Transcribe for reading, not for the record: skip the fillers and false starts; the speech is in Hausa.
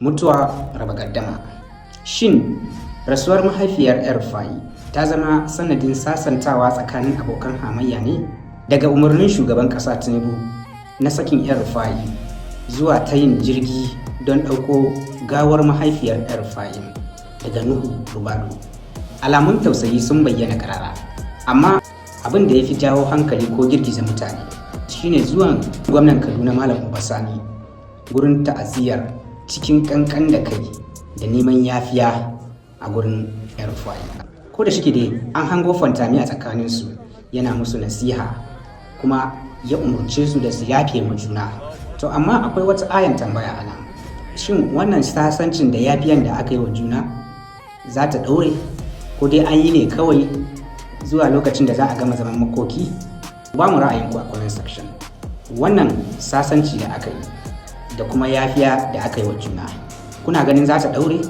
mutuwa raba gaddama. Shin rasuwar mahaifiyar El-Rufai ta zama sanadin sasantawa tsakanin abokan hamayya ne? Daga umarnin shugaban ƙasa Tinubu na sakin El-Rufai zuwa ta yin jirgi don ɗauko gawar mahaifiyar El-Rufai daga Nuhu Rubadu, alamun tausayi sun bayyana ƙarara. Amma abin da ya fi jawo hankali ko girgiza mutane shine zuwan gwamnan Kaduna Malam Uba Sani gurin ta'aziyar cikin kankan da kai da neman yafiya a gurin El-Rufai. Ko da shike dai an hango fantami a tsakaninsu, yana musu nasiha kuma ya umurce su da su yafe ma juna. To amma akwai wata ayan tambaya a nan. Shin wannan sasancin da yafiyan da aka yi wa juna za ta ɗaure, ko dai an yi ne kawai zuwa lokacin da za a gama zaman makoki? Ba mu ra'ayinku a comment section. Wannan sasanci da aka yi da kuma yafiya da aka yi wa juna, kuna ganin za ta ɗaure?